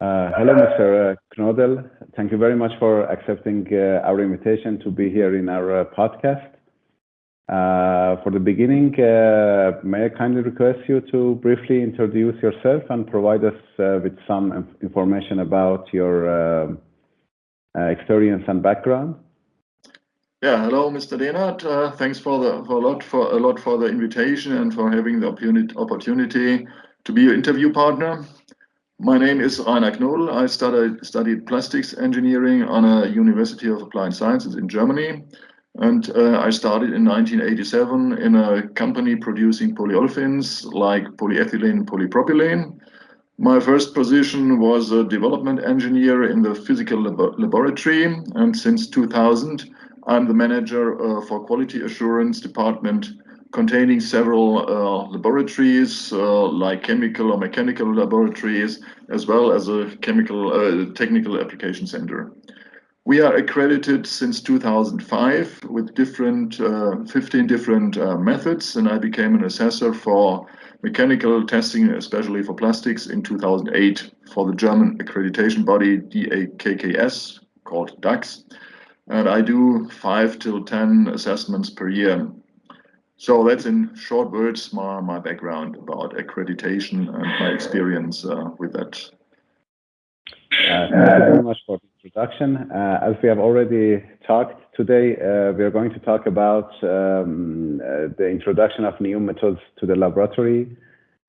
Hello, Mr. Knodel. Thank you very much for accepting our invitation to be here in our podcast. For the beginning, may I kindly request you to briefly introduce yourself and provide us with some information about your experience and background? Yeah, hello, Mr. Dehnert. Thanks for a lot for the invitation and for having the opportunity to be your interview partner. My name is Rainer Knodel. I studied plastics engineering on a University of Applied Sciences in Germany. And I started in 1987 in a company producing polyolefins like polyethylene, polypropylene. My first position was a development engineer in the physical laboratory. And since 2000, I'm the manager for quality assurance department containing several laboratories like chemical or mechanical laboratories, as well as a technical application center. We are accredited since 2005 with 15 different methods, and I became an assessor for mechanical testing, especially for plastics, in 2008 for the German accreditation body DAKKS, called DAX. And I do 5 till 10 assessments per year. So that's in short words my background about accreditation and my experience with that. Thank you very much for the introduction. As we have already talked today, we are going to talk about the introduction of new methods to the laboratory.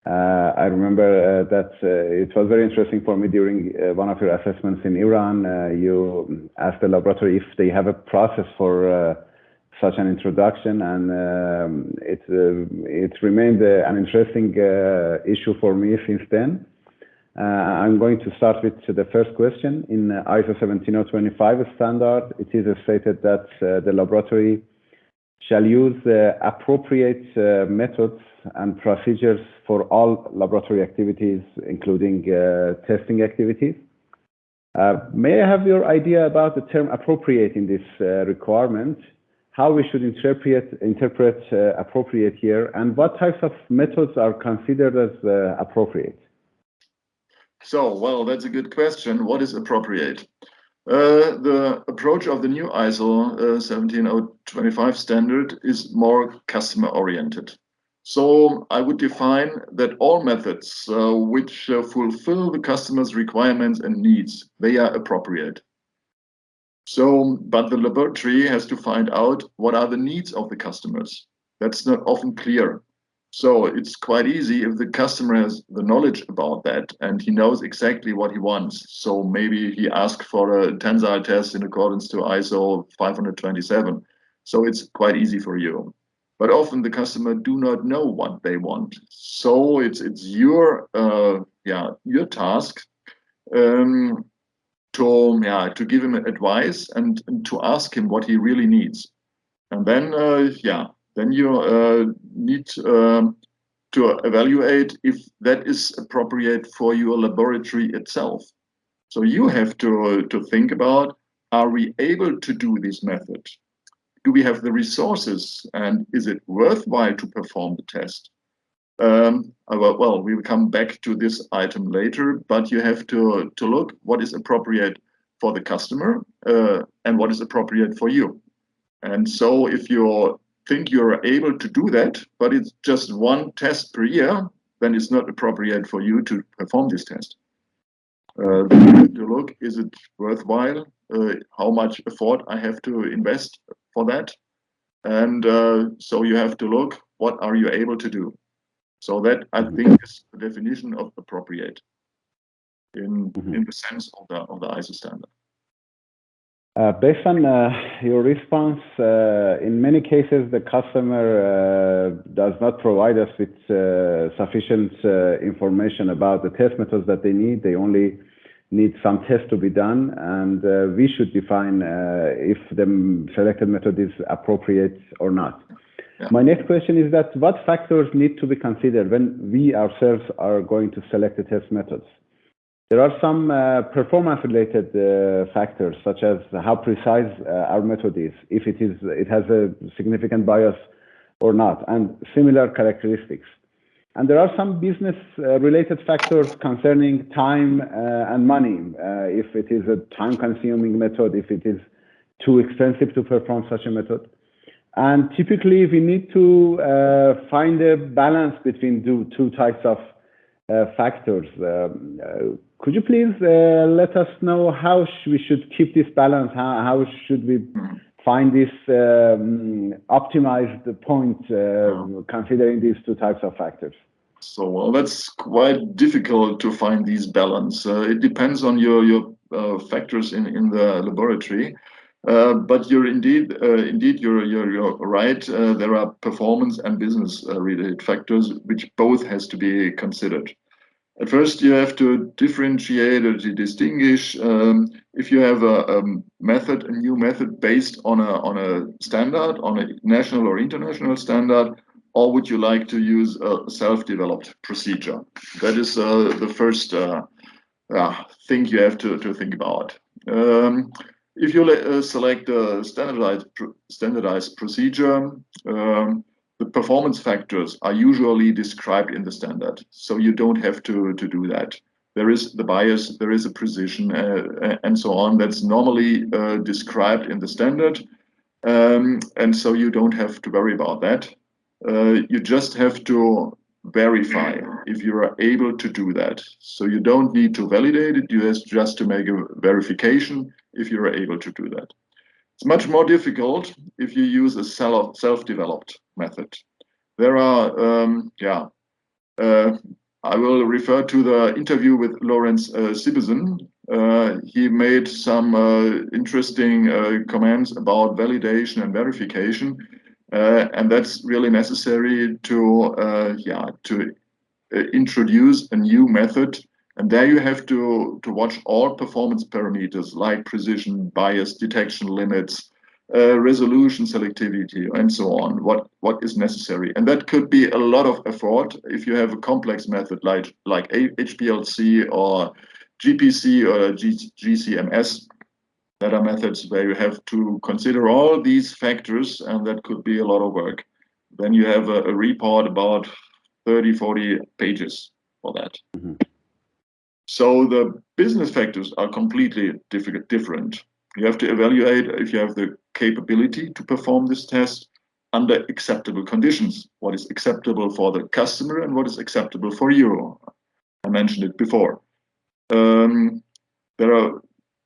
I remember that it was very interesting for me during one of your assessments in Iran. You asked the laboratory if they have a process for such an introduction, and it remained an interesting issue for me since then. I'm going to start with the first question. In ISO 17025 standard, it is stated that the laboratory shall use appropriate methods and procedures for all laboratory activities, including testing activities. May I have your idea about the term appropriate in this requirement? How we should interpret appropriate here, and what types of methods are considered as appropriate? So, well, that's a good question. What is appropriate? The approach of the new ISO 17025 standard is more customer oriented. So I would define that all methods which fulfill the customer's requirements and needs, they are appropriate. So, but the laboratory has to find out what are the needs of the customers. That's not often clear. So it's quite easy if the customer has the knowledge about that and he knows exactly what he wants. So maybe he asked for a tensile test in accordance to ISO 527. So it's quite easy for you. But often the customer do not know what they want. So it's your task to give him advice and to ask him what he really needs. And then then you need to evaluate if that is appropriate for your laboratory itself. So you have to think about, are we able to do this method? Do we have the resources, and is it worthwhile to perform the test? Well, we will come back to this item later, but you have to look what is appropriate for the customer and what is appropriate for you. And so if you think you're able to do that, but it's just one test per year, then it's not appropriate for you to perform this test. You have to look, is it worthwhile? How much effort I have to invest for that? And so you have to look, what are you able to do? So that, I think, is the definition of appropriate in the sense of the ISO standard. Based on your response, in many cases, the customer does not provide us with sufficient information about the test methods that they need. They only need some tests to be done, and we should define if the selected method is appropriate or not. Yeah. My next question is that what factors need to be considered when we ourselves are going to select the test methods? There are some performance-related factors, such as how precise our method is, if it has a significant bias or not, and similar characteristics. And there are some business related factors concerning time and money. If it is a time consuming method, if it is too expensive to perform such a method. And typically we need to find a balance between two types of factors. Could you please let us know how we should keep this balance? How should we find this optimized point considering these two types of factors? So, well, that's quite difficult to find these balance. It depends on your factors in the laboratory. But you're indeed you're right. There are performance and business related factors which both has to be considered. At first, you have to differentiate or to distinguish if you have a new method based on a standard, on a national or international standard, or would you like to use a self-developed procedure? That is the first thing you have to think about. If you select a standardized procedure, the performance factors are usually described in the standard, so you don't have to do that. There is the bias, there is a precision, and so on. That's normally described in the standard, and so you don't have to worry about that. You just have to verify if you are able to do that. So you don't need to validate it, you just to make a verification if you are able to do that. It's much more difficult if you use a self-developed method. There are, I will refer to the interview with Lawrence Sibison. He made some interesting comments about validation and verification, and that's really necessary to introduce a new method. And there you have to watch all performance parameters like precision, bias, detection limits, resolution, selectivity, and so on, what is necessary. And that could be a lot of effort if you have a complex method like HPLC or GPC or GCMS. That are methods where you have to consider all these factors, and that could be a lot of work. Then you have a report about 30, 40 pages for that. Mm-hmm. So the business factors are completely different. You have to evaluate if you have the capability to perform this test under acceptable conditions. What is acceptable for the customer and what is acceptable for you. I mentioned it before.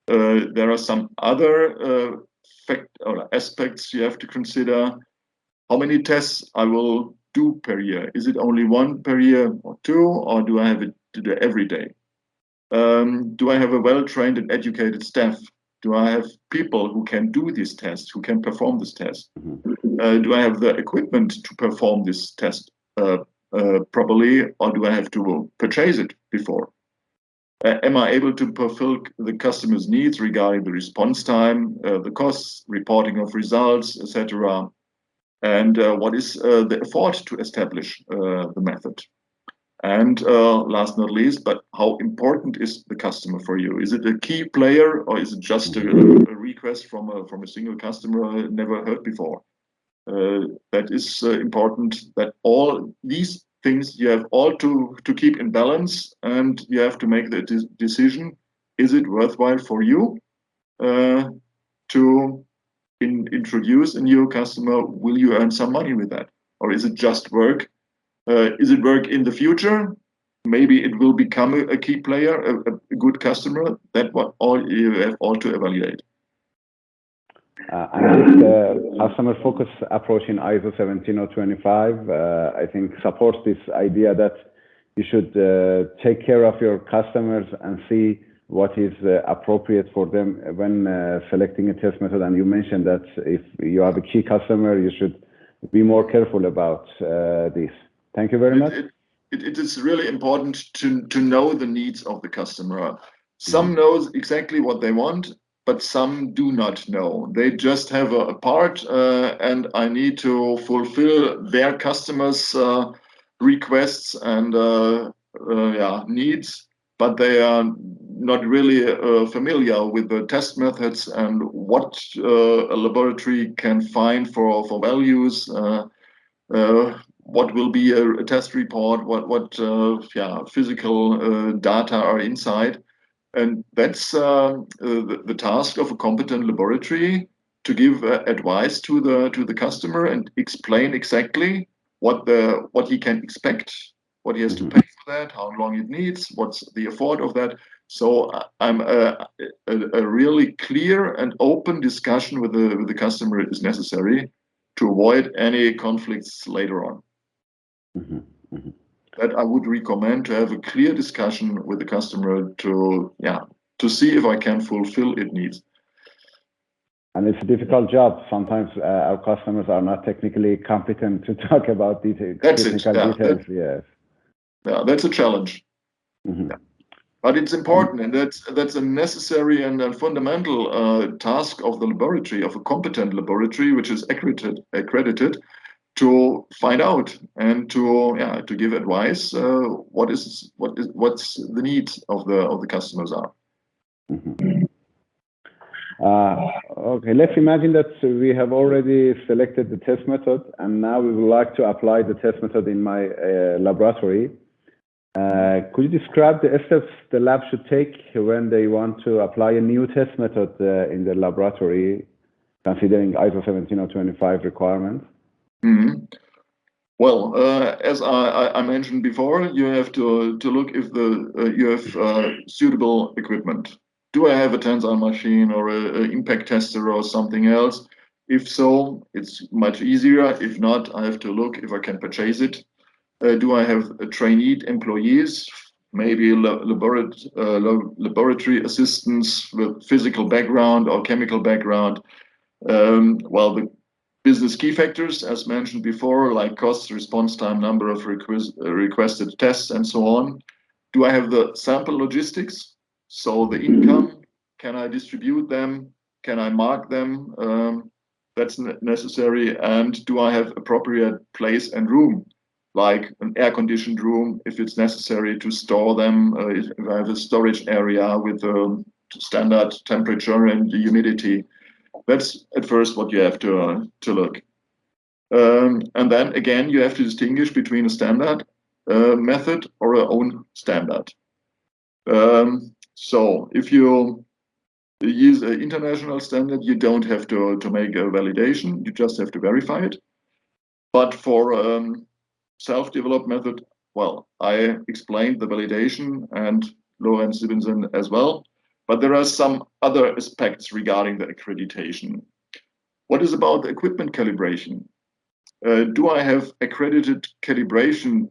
There are some other aspects you have to consider. How many tests I will do per year? Is it only one per year or two, or do I have it to do every day? Do I have a well-trained and educated staff? Do I have people who can do this test, who can perform this test? Do I have the equipment to perform this test properly, or do I have to purchase it before? Am I able to fulfill the customer's needs regarding the response time, the costs, reporting of results, etc.? And what is the effort to establish the method? And last not least, but how important is the customer for you? Is it a key player, or is it just a request from a single customer never heard before? That is important, that all these things you have all to keep in balance, and you have to make the decision: is it worthwhile for you to introduce a new customer? Will you earn some money with that, or is it just work? Is it work in the future? Maybe it will become a key player, a good customer. That's what all you have all to evaluate. And this customer focus approach in ISO 17025, I think supports this idea that you should take care of your customers and see what is appropriate for them when selecting a test method. And you mentioned that if you have a key customer, you should be more careful about this. Thank you very much. It is really important to know the needs of the customer. Some knows exactly what they want, but some do not know. They just have a part, and I need to fulfill their customers' requests and needs, but they are not really familiar with the test methods and what a laboratory can find for values. what will be a test report, what physical data are inside. And that's the task of a competent laboratory, to give advice to the customer and explain exactly what he can expect, what he has to pay for that, how long it needs, what's the effort of that. So I'm a really clear and open discussion with the customer is necessary to avoid any conflicts later on. That I would recommend, to have a clear discussion with the customer to see if I can fulfill its needs. And it's a difficult job. Sometimes our customers are not technically competent to talk about technical details. Yes. Yeah, that's a challenge. Yeah. But it's important, and that's a necessary and a fundamental task of the laboratory, of a competent laboratory, which is accredited, to find out and to give advice what's the needs of the customers are. Okay, let's imagine that we have already selected the test method, and now we would like to apply the test method in my laboratory. Could you describe the steps the lab should take when they want to apply a new test method in the laboratory, considering ISO 17025 requirements? Well, as I mentioned before, you have to look if you have suitable equipment. Do I have a tensile machine or an impact tester or something else? If so, it's much easier. If not, I have to look if I can purchase it. Do I have trainee employees, maybe laboratory assistants with physical background or chemical background? Well, the business key factors, as mentioned before, like cost, response time, number of requested tests, and so on. Do I have the sample logistics? So the income, can I distribute them? Can I mark them? That's necessary. And do I have appropriate place and room, like an air-conditioned room, if it's necessary to store them, if I have a storage area with standard temperature and humidity. That's at first what you have to look. And then again, you have to distinguish between a standard method or a own standard. So if you use an international standard, you don't have to make a validation, you just have to verify it. But for self-developed method, well, I explained the validation and Lorenz Sibensen as well, but there are some other aspects regarding the accreditation. What is about the equipment calibration? Do I have accredited calibration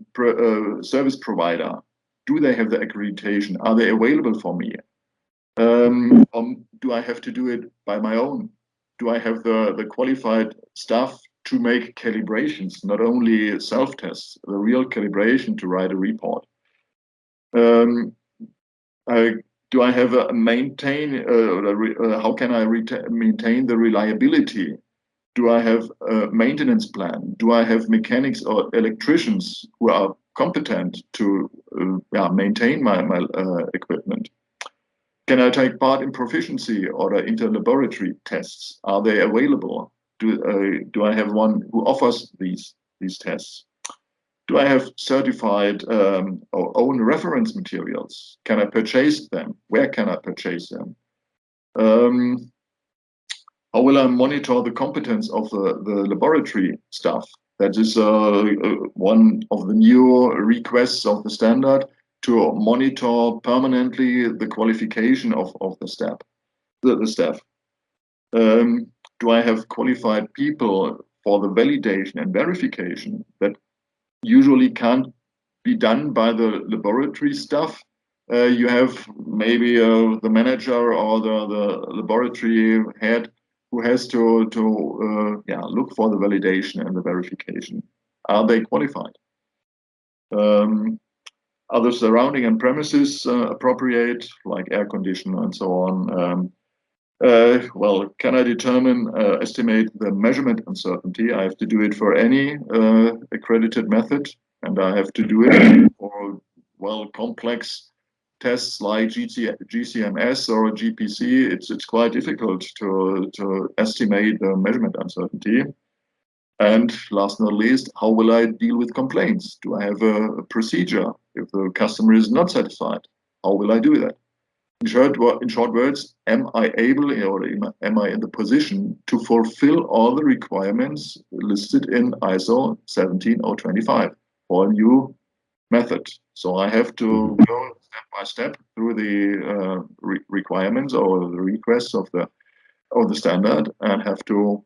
service provider? Do they have the accreditation? Are they available for me? Do I have to do it by my own? Do I have the qualified staff to make calibrations, not only self-tests, the real calibration to write a report? Do I have a how can I maintain the reliability? Do I have a maintenance plan? Do I have mechanics or electricians who are competent to maintain my equipment? Can I take part in proficiency or inter-laboratory tests? Are they available? Do I have one who offers these tests? Do I have certified or own reference materials? Can I purchase them? Where can I purchase them? How will I monitor the competence of the laboratory staff? That is one of the new requests of the standard, to monitor permanently the qualification of the staff. Do I have qualified people for the validation and verification that usually can't be done by the laboratory staff? You have maybe the manager or the laboratory head who has to look for the validation and the verification. Are they qualified? Are the surrounding and premises appropriate, like air conditioner and so on? Well, can I estimate the measurement uncertainty? I have to do it for any accredited method, and I have to do it for, well, complex tests like GCMS or GPC. It's quite difficult to estimate the measurement uncertainty. And last but not least, how will I deal with complaints? Do I have a procedure if the customer is not satisfied? How will I do that? In short words, am I able or am I in the position to fulfill all the requirements listed in ISO 17025 for a new method? So I have to go step by step through the requirements or the requests of the standard and have to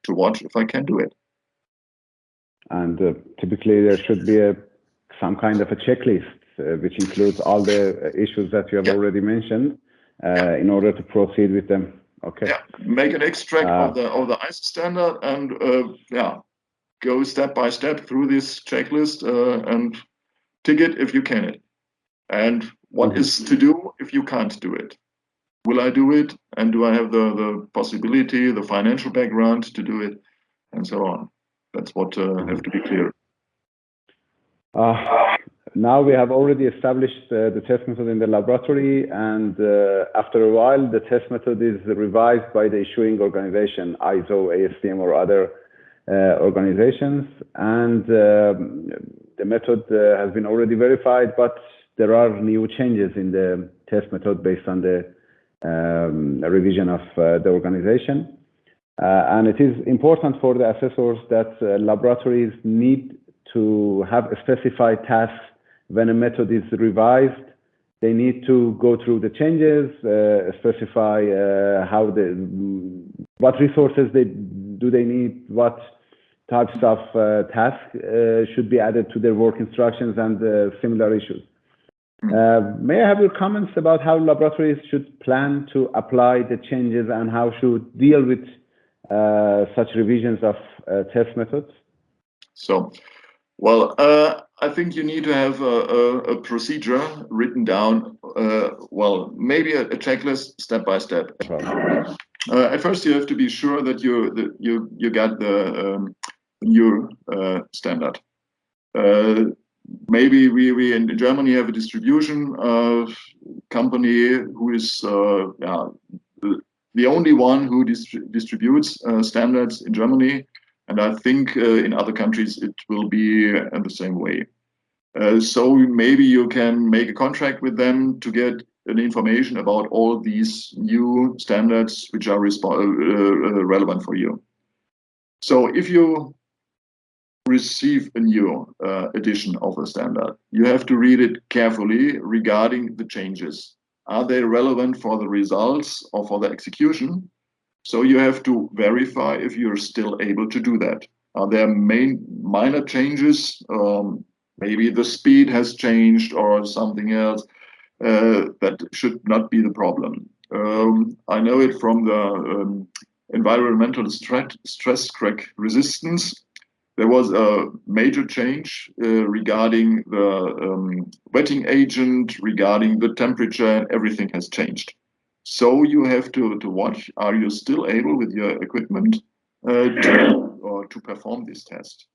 watch if I can do it. And typically there should be some kind of a checklist which includes all the issues that you have already mentioned in order to proceed with them. Okay. Yeah, make an extract of the ISO standard and go step by step through this checklist and tick it if you can it. And what is to do if you can't do it? Will I do it? And do I have the possibility, the financial background to do it? And so on. That's what have to be clear. Now we have already established the test method in the laboratory, and after a while, the test method is revised by the issuing organization, ISO, ASTM, or other organizations, and the method has been already verified, but there are new changes in the test method based on the revision of the organization. And it is important for the assessors that laboratories need to have specified tasks when a method is revised. They need to go through the changes, specify what resources do they need, what types of tasks should be added to their work instructions, and similar issues. May I have your comments about how laboratories should plan to apply the changes and how should deal with such revisions of test methods? So, well, I think you need to have a procedure written down. Well, maybe a checklist step by step. At first, you have to be sure that you got the new standard. Maybe we in Germany have a distribution company who is the only one who distributes standards in Germany. And I think in other countries it will be in the same way. So maybe you can make a contract with them to get an information about all these new standards which are relevant for you. So if you receive a new edition of a standard, you have to read it carefully regarding the changes. Are they relevant for the results or for the execution? So you have to verify if you're still able to do that. Are there minor changes? Maybe the speed has changed or something else. That should not be the problem. I know it from the environmental stress crack resistance. There was a major change regarding the wetting agent, regarding the temperature, and everything has changed. So you have to watch, are you still able with your equipment to perform this test?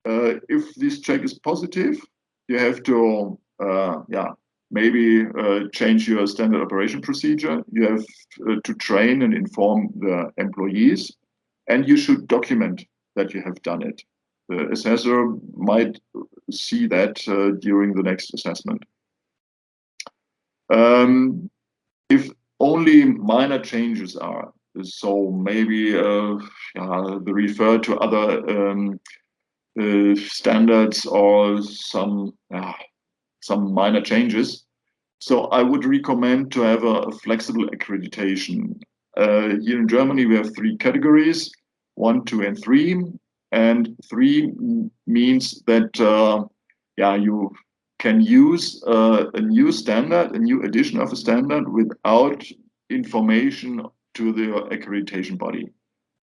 If this check is positive, you have to maybe change your standard operation procedure. You have to train and inform the employees, and you should document that you have done it. The assessor might see that during the next assessment. If only minor changes are, so maybe they refer to other standards or some minor changes. So I would recommend to have a flexible accreditation. Here in Germany, we have 3 categories, 1, 2, and 3. And 3 means that you can use a new standard, a new edition of a standard without information to the accreditation body.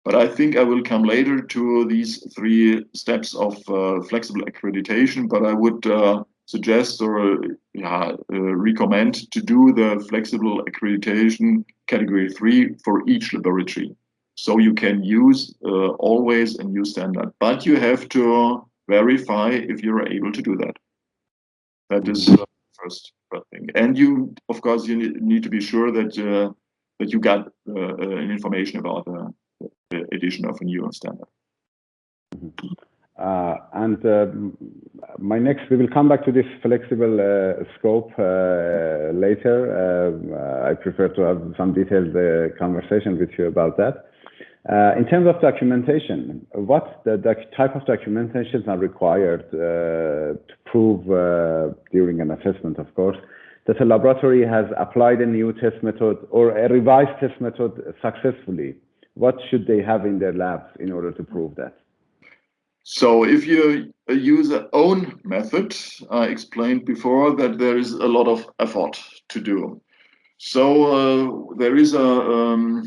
But I think I will come later to these 3 steps of flexible accreditation, but I would suggest or recommend to do the flexible accreditation category 3 for each laboratory. So you can use always a new standard, but you have to verify if you're able to do that. That is the first thing. And you, of course, you need to be sure that you got information about the edition of a new standard. We will come back to this flexible scope later. I prefer to have some detailed conversation with you about that. In terms of documentation, what the type of documentations are required to prove during an assessment, of course, that a laboratory has applied a new test method or a revised test method successfully? What should they have in their labs in order to prove that? So if you use an own method, I explained before that there is a lot of effort to do. So there is a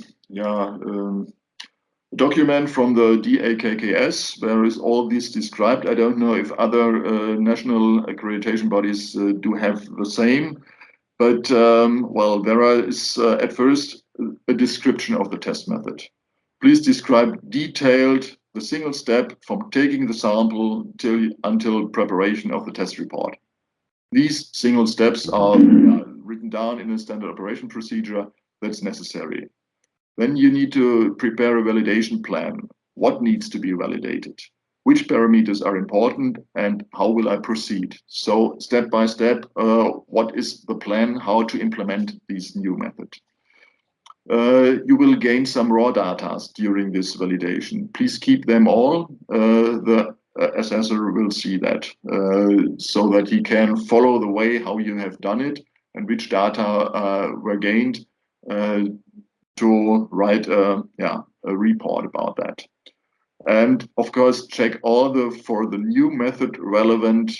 document from the DAKKS where is all this described. I don't know if other national accreditation bodies do have the same, but well, there is at first a description of the test method. Please describe detailed the single step from taking the sample until preparation of the test report. These single steps are written down in a standard operation procedure that's necessary. Then you need to prepare a validation plan. What needs to be validated? Which parameters are important and how will I proceed? So step by step, what is the plan, how to implement this new method? You will gain some raw data during this validation. Please keep them all. The assessor will see that so that he can follow the way how you have done it and which data were gained to write a report about that. And of course, check all for the new method relevant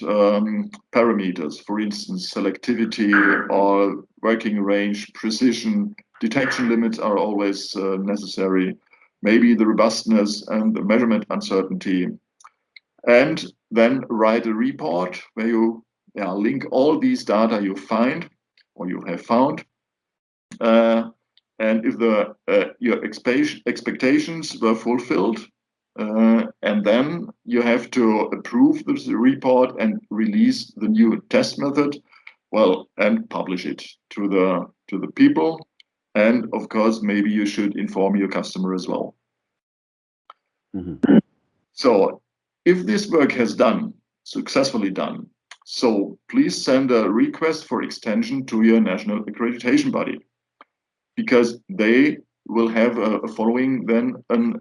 parameters, for instance, selectivity or working range, precision, detection limits are always necessary, maybe the robustness and the measurement uncertainty. And then write a report where you link all these data you find or you have found. And if your expectations were fulfilled, and then you have to approve this report and release the new test method, well, and publish it to the people. And of course, maybe you should inform your customer as well. Mm-hmm. So if this work has successfully done, so please send a request for extension to your national accreditation body, because they will have a following then an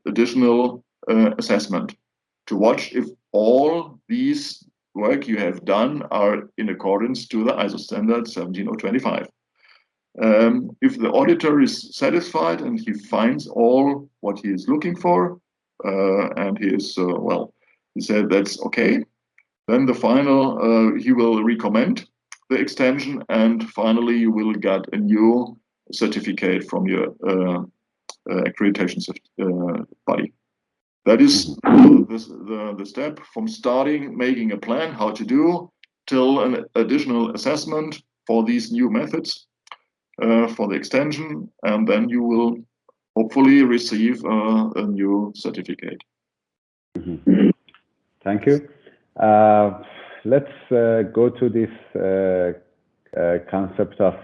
additional assessment to watch if all these work you have done are in accordance to the ISO standard 17025. If the auditor is satisfied and he finds all what he is looking for, and he is, he said that's okay, then the final, he will recommend the extension, and finally you will get a new certificate from your accreditation body. That is the step from starting making a plan how to do till an additional assessment for these new methods for the extension, and then you will hopefully receive a new certificate. Mm-hmm. Thank you. Let's go to this concept of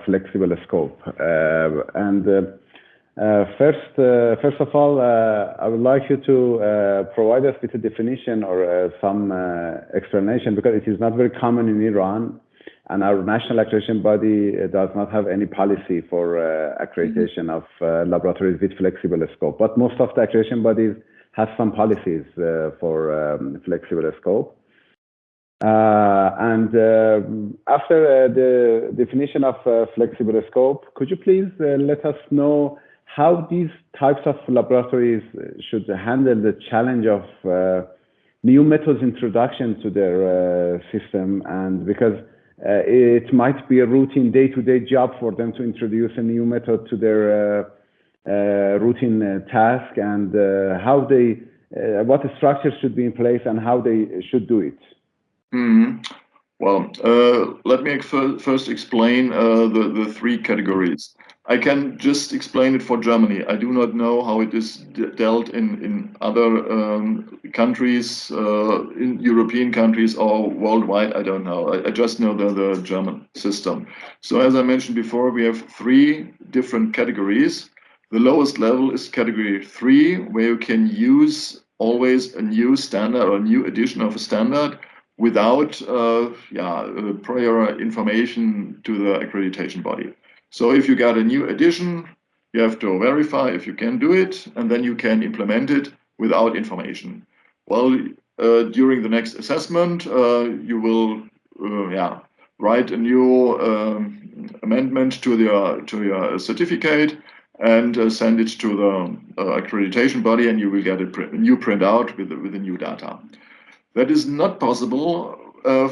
flexible scope. First of all, I would like you to provide us with a definition or some explanation, because it is not very common in Iran, and our national accreditation body does not have any policy for accreditation of laboratories with flexible scope. But most of the accreditation bodies have some policies for flexible scope. After the definition of flexible scope, could you please let us know how these types of laboratories should handle the challenge of new methods introduction to their system? And because it might be a routine day-to-day job for them to introduce a new method to their routine task, and how they, what structures should be in place and how they should do it. Mm-hmm. Well, let me first explain the three categories. I can just explain it for Germany. I do not know how it is dealt in other countries, in European countries or worldwide. I don't know. I just know the German system. So as I mentioned before, we have three different categories. The lowest level is category 3, where you can use always a new standard or a new edition of a standard without prior information to the accreditation body. So if you got a new edition, you have to verify if you can do it, and then you can implement it without information. Well, during the next assessment, you will write a new amendment to your certificate and send it to the accreditation body, and you will get a new printout with the new data. That is not possible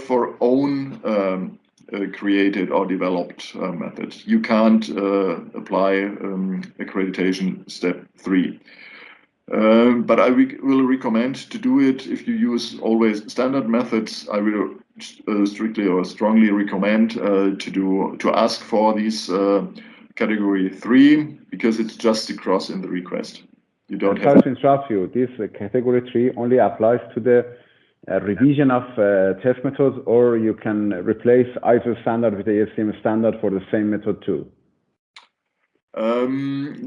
for own created or developed methods. You can't apply accreditation step 3. But I will recommend to do it if you use always standard methods. I will strictly or strongly recommend to ask for these category 3 because it's just a cross in the request. You don't have to interrupt you. This category 3 only applies to the revision of test methods, or you can replace ISO standard with the ASTM standard for the same method too.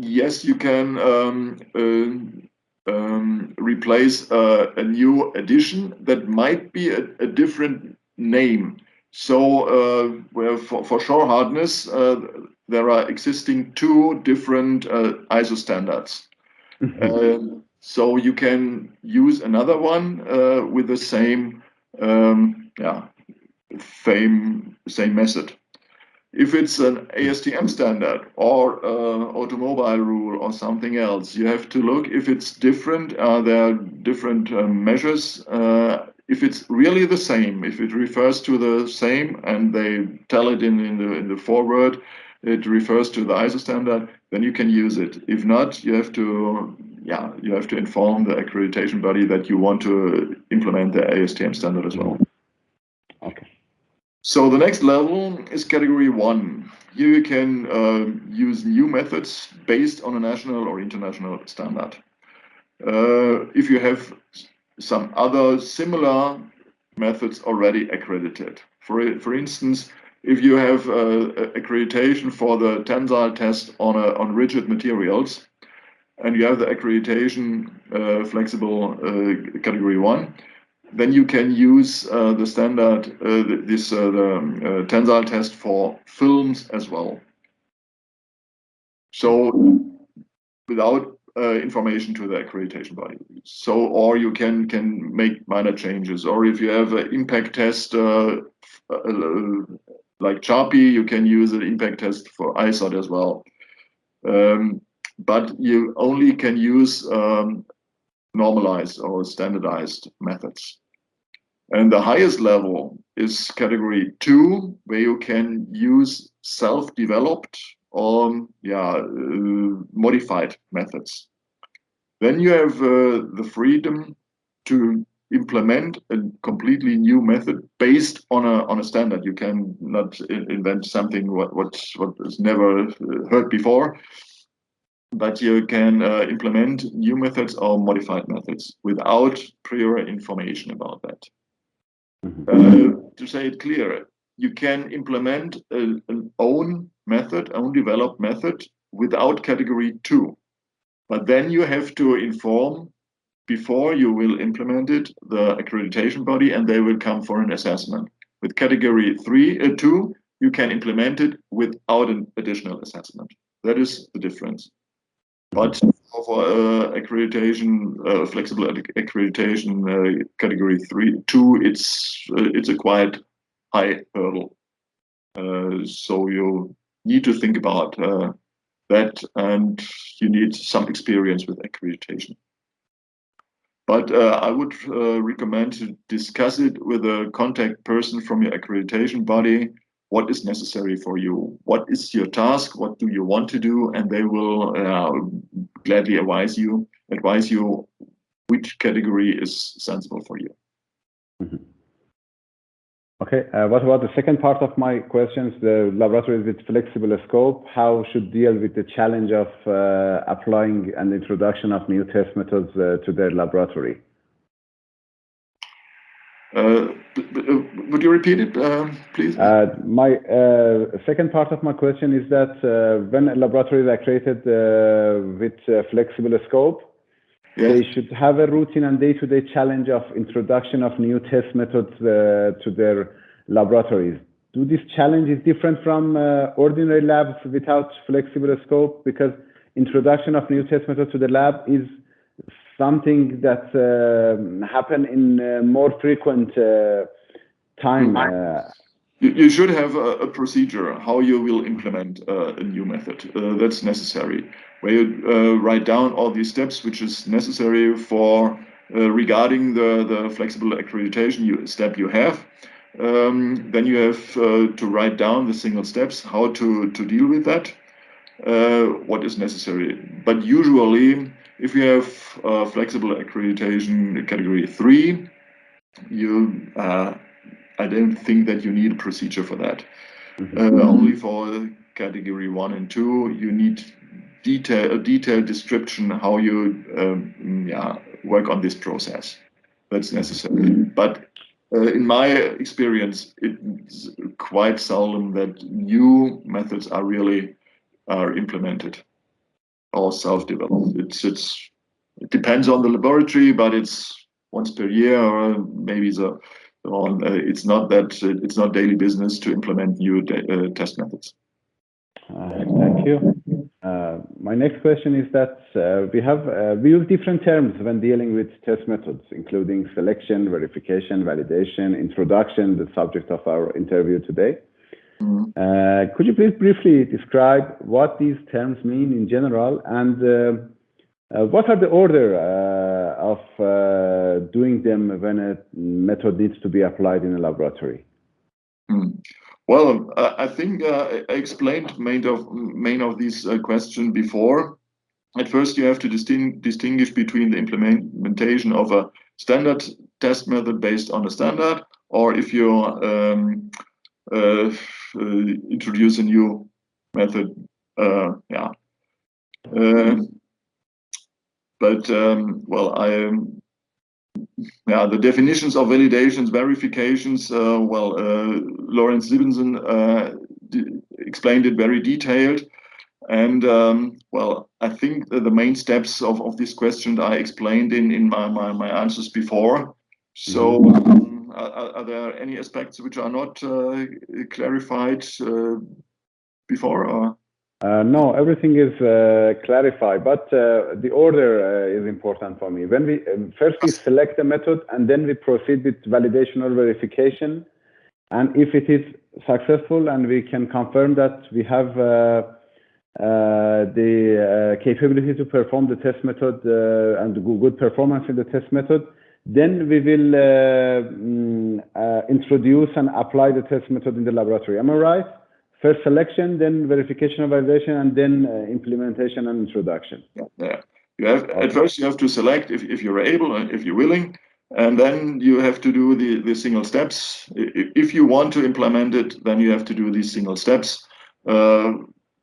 Yes, you can replace a new edition that might be a different name. So where for shore hardness, there are existing 2 different ISO standards. So you can use another one with the same same method. If it's an ASTM standard or automobile rule or something else, you have to look if it's different. There are different measures. If it's really the same, if it refers to the same, and they tell it in the foreword, it refers to the ISO standard, then you can use it. If not, you have to inform the accreditation body that you want to implement the ASTM standard as well. Okay. So the next level is category 1. Here you can use new methods based on a national or international standard. If you have some other similar methods already accredited. For instance, if you have accreditation for the tensile test on rigid materials, and you have the accreditation flexible category 1, then you can use the standard, the tensile test for films as well. So without information to the accreditation body. So, or you can make minor changes. Or if you have an impact test like CHARPY, you can use an impact test for ISOT as well. But you only can use normalized or standardized methods. And the highest level is category 2, where you can use self-developed or modified methods. Then you have the freedom to implement a completely new method based on a standard. You can not invent something what was never heard before, but you can implement new methods or modified methods without prior information about that. To say it clearer, you can implement an own developed method without category 2. But then you have to inform before you will implement it the accreditation body, and they will come for an assessment. With category 2, you can implement it without an additional assessment. That is the difference. But for accreditation, flexible accreditation category 2, it's a quite high hurdle. So you need to think about that, and you need some experience with accreditation. But I would recommend to discuss it with a contact person from your accreditation body. What is necessary for you? What is your task? What do you want to do? And they will gladly advise you which category is sensible for you. Okay, what about the second part of my questions, the laboratories with flexible scope? How should deal with the challenge of applying and introduction of new test methods to their laboratory? Would you repeat it, please? My second part of my question is that when a laboratory is accredited with flexible scope, they should have a routine and day-to-day challenge of introduction of new test methods to their laboratories. Do these challenges different from ordinary labs without flexible scope? Because introduction of new test methods to the lab is something that happen in more frequent time. You should have a procedure how you will implement a new method. That's necessary. Where you write down all these steps, which is necessary for regarding the flexible accreditation step you have. Then you have to write down the single steps, how to deal with that, what is necessary. But usually, if you have flexible accreditation category 3, I don't think that you need a procedure for that. Only for category 1 and 2, you need a detailed description how you work on this process. That's necessary. But in my experience, it's quite seldom that new methods are implemented or self-developed. It depends on the laboratory, but it's once per year or maybe it's not daily business to implement new test methods. Thank you. My next question is that we use different terms when dealing with test methods, including selection, verification, validation, introduction, the subject of our interview today. Could you please briefly describe what these terms mean in general, and what are the order of doing them when a method needs to be applied in a laboratory? Well, I think I explained main of these questions before. At first, you have to distinguish between the implementation of a standard test method based on a standard, or if you introduce a new method. The definitions of validations, verifications, Lawrence Stevenson explained it very detailed. And I think the main steps of this question I explained in my answers before. So are there any aspects which are not clarified before? Or? No, everything is clarified, but the order is important for me. When we first we select the method and then we proceed with validation or verification, and if it is successful and we can confirm that we have the capability to perform the test method and good performance in the test method, then we will introduce and apply the test method in the laboratory. Am I right? First selection, then verification and validation, and then implementation and introduction. Yeah. At first you have to select if you're able and if you're willing, and then you have to do the single steps. If you want to implement it, then you have to do these single steps.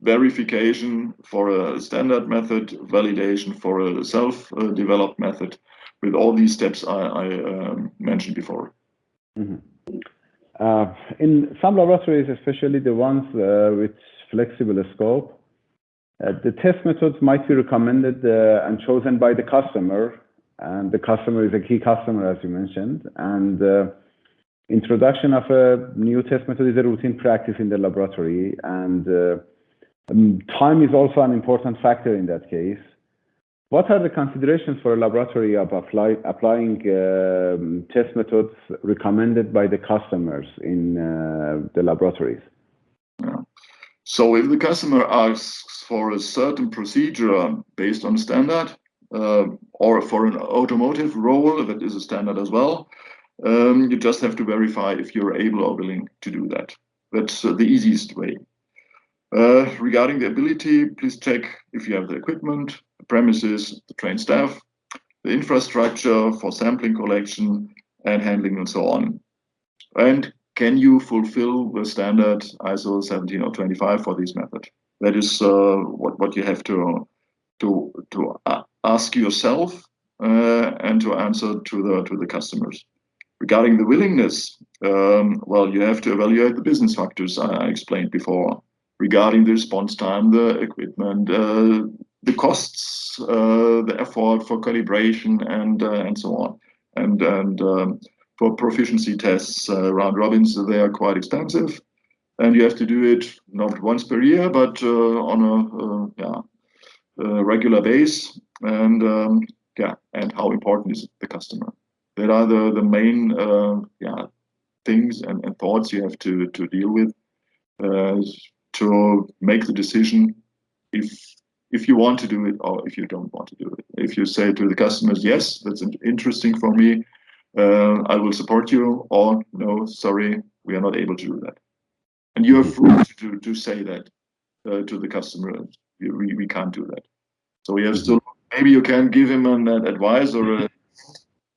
Verification for a standard method, validation for a self-developed method, with all these steps I mentioned before. In some laboratories, especially the ones with flexible scope, the test methods might be recommended and chosen by the customer, and the customer is a key customer, as you mentioned, and introduction of a new test method is a routine practice in the laboratory, and time is also an important factor in that case. What are the considerations for a laboratory of applying test methods recommended by the customers in the laboratories? Yeah. So if the customer asks for a certain procedure based on standard, or for an automotive role that is a standard as well, you just have to verify if you're able or willing to do that. That's the easiest way. Regarding the ability, please check if you have the equipment, the premises, the trained staff, the infrastructure for sampling collection and handling and so on. And can you fulfill the standard ISO 17025 for this method? That is what you have to ask yourself and to answer to the customers. Regarding the willingness, you have to evaluate the business factors I explained before. Regarding the response time, the equipment, the costs, the effort for calibration, and so on, and for proficiency tests, round robins, they are quite expensive, and you have to do it not once per year, but on a regular base, and and how important is the customer? That are the main things and thoughts you have to deal with to make the decision if you want to do it or if you don't want to do it. If you say to the customers, yes, that's interesting for me, I will support you, or no, sorry, we are not able to do that. And you are free to say that to the customer. We can't do that. So you have to, maybe you can give him an advice or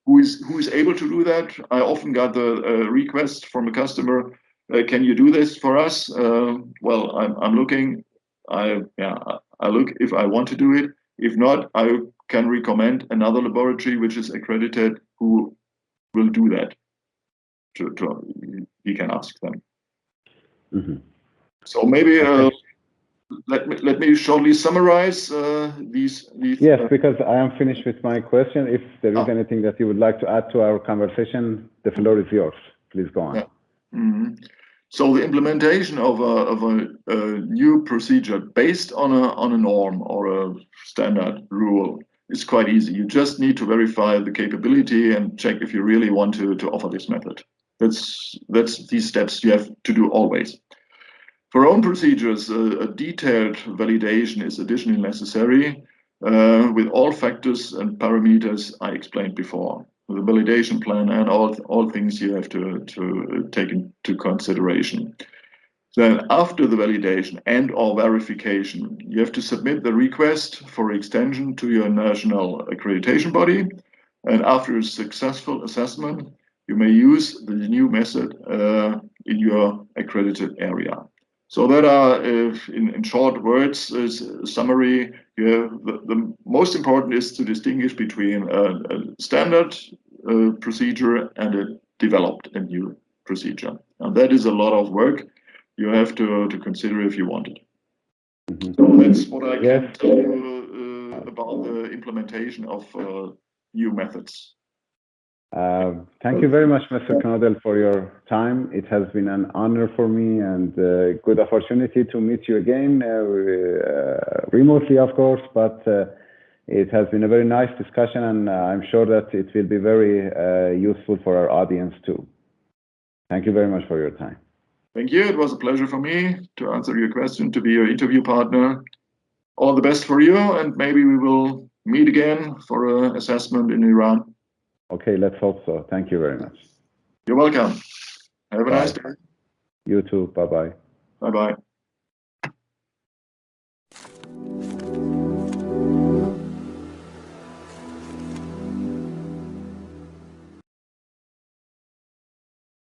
who is able to do that. I often got the request from a customer, can you do this for us? Well, I'm looking. I look if I want to do it. If not, I can recommend another laboratory which is accredited who will do that. You can ask them. So maybe let me shortly summarize these. Yes, because I am finished with my question. If there is anything that you would like to add to our conversation, the floor is yours. Please go on. Yeah. So the implementation of a new procedure based on a norm or a standard rule is quite easy. You just need to verify the capability and check if you really want to offer this method. That's these steps you have to do always. For own procedures, a detailed validation is additionally necessary with all factors and parameters I explained before. The validation plan and all things you have to take into consideration. Then after the validation and or verification, you have to submit the request for extension to your national accreditation body. And after a successful assessment, you may use the new method in your accredited area. So that are, in short words, is a summary. The most important is to distinguish between a standard procedure and a developed and new procedure. And that is a lot of work you have to consider if you want it. So that's what I can tell you about the implementation of new methods. Thank you very much, Mr. Knodel, for your time. It has been an honor for me and a good opportunity to meet you again, remotely, of course, but it has been a very nice discussion, and I'm sure that it will be very useful for our audience too. Thank you very much for your time. Thank you. It was a pleasure for me to answer your question, to be your interview partner. All the best for you, and maybe we will meet again for an assessment in Iran. Okay, let's hope so. Thank you very much. You're welcome. Have a nice day. You too. Bye-bye. Bye-bye.